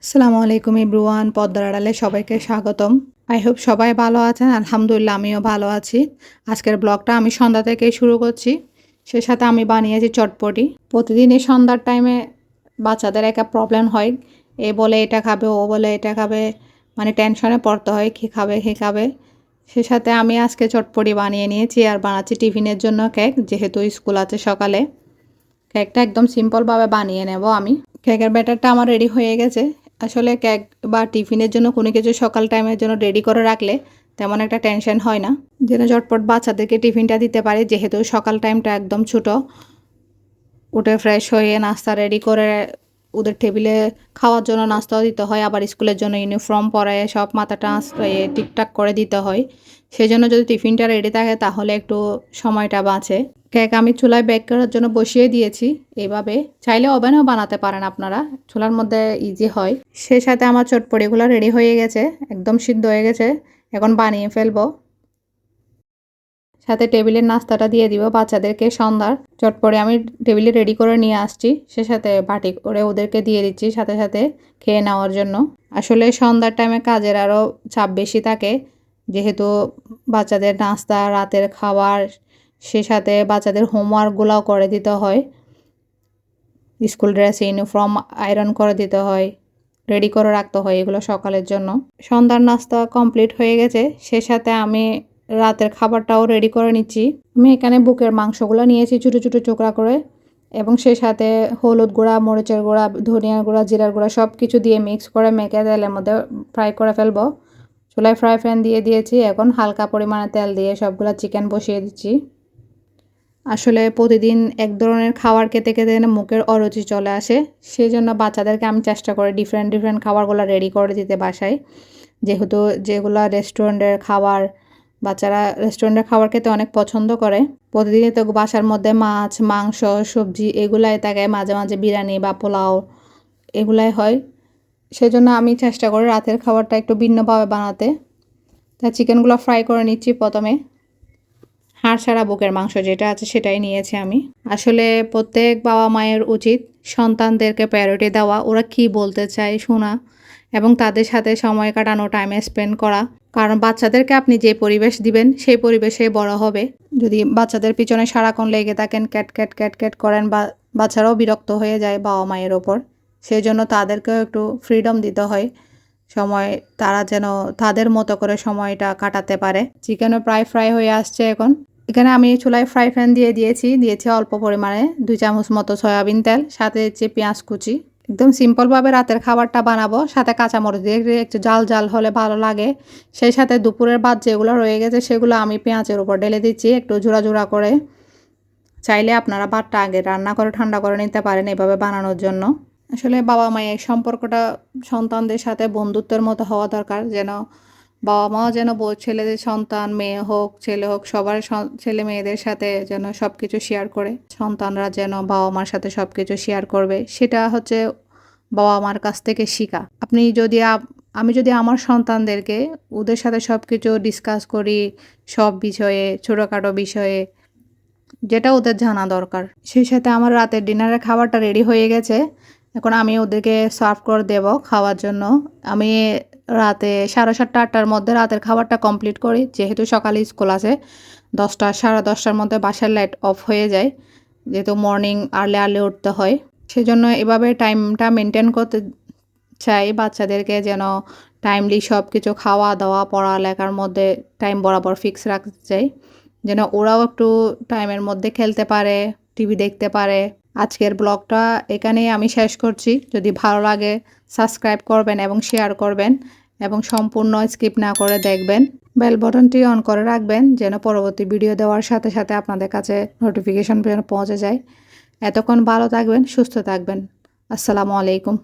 আসসালামু আলাইকুম এভরিওয়ান, পদ্মার আড়ালে সবাইকে স্বাগতম। আই হোপ সবাই ভালো আছেন। আলহামদুলিল্লাহ আমিও ভালো আছি। আজকের ব্লগটা আমি সন্ধ্যা থেকেই শুরু করছি। সে সাথে আমি বানিয়েছি চটপটি। প্রতিদিনই সন্ধ্যার টাইমে বাচ্চাদের একটা প্রবলেম হয়, এ বলে এটা খাবে, ও বলে এটা খাবে, মানে টেনশনে পড়তে হয় কী খাবে কী খাবে। সে সাথে আমি আজকে চটপটি বানিয়ে নিয়েছি আর বানাচ্ছি টিফিনের জন্য কেক, যেহেতু স্কুল আছে সকালে। কেকটা একদম সিম্পলভাবে বানিয়ে নেব আমি। কেকের ব্যাটারটা আমার রেডি হয়ে গেছে। আসলে কেক বা টিফিনের জন্য কোনো কিছু সকাল টাইমের জন্য রেডি করে রাখলে তেমন একটা টেনশন হয় না, যেন ঝটপট বাচ্চাদেরকে টিফিনটা দিতে পারি, যেহেতু সকাল টাইমটা একদম ছোটো। উঠে ফ্রেশ হয়ে নাস্তা রেডি করে ওদের টেবিলে খাওয়ার জন্য নাস্তাও দিতে হয়, আবার স্কুলের জন্য ইউনিফর্ম পরে সব মাথাটা ঠিকঠাক করে দিতে হয়। সেই জন্য যদি টিফিনটা রেডি থাকে তাহলে একটু সময়টা বাঁচে। কেক আমি চুলায় বেক করার জন্য বসিয়ে দিয়েছি। এইভাবে চাইলে ওভেনেও বানাতে পারেন আপনারা, চুলার মধ্যে ইজি হয়। সেই সাথে আমার চটপটিগুলো রেডি হয়ে গেছে, একদম সিদ্ধ হয়ে গেছে। এখন বানিয়ে ফেলবো। সাথে টেবিলের নাস্তাটা দিয়ে দিব বাচ্চাদেরকে। সন্ধ্যার চটপটি আমি টেবিলে রেডি করে নিয়ে আসছি, সে সাথে বাটি করে ওদেরকে দিয়ে দিচ্ছি সাথে সাথে খেয়ে নেওয়ার জন্য। আসলে সন্ধ্যার টাইমে কাজের আরও চাপ বেশি থাকে, যেহেতু বাচ্চাদের নাস্তা, রাতের খাবার, সে সাথে বাচ্চাদের হোমওয়ার্কগুলোও করে দিতে হয়। স্কুল ড্রেস, ইউনিফর্ম আয়রন করে দিতে হয়, রেডি করে রাখতে হয় এগুলো সকালের জন্য। সন্ধ্যার নাস্তা কমপ্লিট হয়ে গেছে, সে সাথে আমি রাতের খাবারটাও রেডি করে নিচ্ছি। আমি এখানে বুকের মাংসগুলো নিয়েছি ছোটো ছোটো টুকরা করে, এবং সে সাথে হলুদ গুঁড়া, মরিচের গুঁড়া, ধনিয়ার গুঁড়া, জিরার গুঁড়া সব কিছু দিয়ে মিক্স করে মেখে তেলের মধ্যে ফ্রাই করে ফেলবো। চুলায় ফ্রাই প্যান দিয়ে দিয়েছি, এখন হালকা পরিমাণে তেল দিয়ে সবগুলো চিকেন বসিয়ে দিচ্ছি। আসলে প্রতিদিন এক ধরনের খাবার খেতে খেতে মুখের অরুচি চলে আসে, সেই জন্য বাচ্চাদেরকে আমি চেষ্টা করি ডিফারেন্ট ডিফারেন্ট খাবারগুলো রেডি করে দিতে বাসায়, যেহেতু যেগুলো রেস্টুরেন্টের খাবার, বাচ্চারা রেস্টুরেন্টের খাবার খেতে অনেক পছন্দ করে। প্রতিদিনই তো বাসার মধ্যে মাছ, মাংস, সবজি এগুলাই থাকে, মাঝে মাঝে বিরিয়ানি বা পোলাও এগুলাই হয়। সেজন্য আমি চেষ্টা করি রাতের খাবারটা একটু ভিন্নভাবে বানাতে। তা চিকেনগুলো ফ্রাই করে নিচ্ছি প্রথমে। হাড় ছাড়া বুকের মাংস যেটা আছে সেটাই নিয়েছি আমি। আসলে প্রত্যেক বাবা মায়ের উচিত সন্তানদেরকে প্রায়োরিটি দেওয়া, ওরা কি বলতে চায় শোনা, এবং তাদের সাথে সময় কাটানো, টাইম স্পেন্ড করা। কারণ বাচ্চাদেরকে আপনি যে পরিবেশ দিবেন সেই পরিবেশে বড় হবে। যদি বাচ্চাদের পিছনে সারাক্ষণ লেগে থাকেন, ক্যাট ক্যাট ক্যাট ক্যাট করেন, বা বাচ্চারাও বিরক্ত হয়ে যায় বাবা মায়ের ওপর। সেই জন্য তাদেরকেও একটু ফ্রিডম দিতে হয়, সময় তারা যেন তাদের মতো করে সময়টা কাটাতে পারে। চিকেনও প্রায় ফ্রাই হয়ে আসছে এখন। এখানে আমি চুলায় ফ্রাই প্যান দিয়ে দিয়েছি অল্প পরিমাণে 2 চামচ মতো সয়াবিন তেল, সাথে দিচ্ছি পেঁয়াজ কুচি। একদম সিম্পলভাবে রাতের খাবারটা বানাবো, সাথে কাঁচামরিচ দিয়ে একটু জাল জাল হলে ভালো লাগে। সেই সাথে দুপুরের ভাত যেগুলো রয়ে গেছে সেগুলো আমি পেঁয়াজের উপর ঢেলে দিচ্ছি একটু ঝুরা ঝুরা করে। চাইলে আপনারা ভাতটা আগে রান্না করে ঠান্ডা করে নিতে পারেন এভাবে বানানোর জন্য। আসলে বাবা মায়ের সম্পর্কটা সন্তানদের সাথে বন্ধুত্বের মতো হওয়া দরকার, যেন বাবা মাও যেন ছেলেদের সন্তান, মেয়ে হোক ছেলে হোক, সবার ছেলে মেয়েদের সাথে যেন সব কিছু শেয়ার করে। সন্তানরা যেন বাবা মার সাথে সব কিছু শেয়ার করবে, সেটা হচ্ছে বাবা মার কাছ থেকে শিখা। আমি যদি আমার সন্তানদেরকে ওদের সাথে সব কিছু ডিসকাস করি, সব বিষয়ে, ছোটোখাটো বিষয়ে, যেটা ওদের জানা দরকার। সেই সাথে আমার রাতের ডিনারের খাবারটা রেডি হয়ে গেছে, এখন আমি ওদেরকে সার্ভ করে দেব খাওয়ার জন্য। আমি রাতে 7:30-8টার মধ্যে রাতের খাবারটা কমপ্লিট করি, যেহেতু সকালে স্কুল আছে। 10টা 10:30টার মধ্যে বাসার লাইট অফ হয়ে যায়, যেহেতু মর্নিং আর্লি উঠতে হয়। সেজন্য এভাবে টাইমটা মেনটেন করতে চাই, বাচ্চাদেরকে যেন টাইমলি সব কিছু খাওয়া দাওয়া, পড়ালেখার মধ্যে টাইম বরাবর ফিক্স রাখতে চাই, যেন ওরাও একটু টাইমের মধ্যে খেলতে পারে, টিভি দেখতে পারে। আজকের ব্লগটা এখানেই আমি শেষ করছি। যদি ভালো লাগে সাবস্ক্রাইব করবেন এবং শেয়ার করবেন, এবং সম্পূর্ণ স্কিপ না করে দেখবেন। বেল বাটনটি অন করে রাখবেন, যেন পরবর্তী ভিডিও দেওয়ার সাথে সাথে আপনাদের কাছে নোটিফিকেশন যেন পৌঁছে যায়। এতক্ষণ ভালো থাকবেন, সুস্থ থাকবেন। আসসালামু আলাইকুম।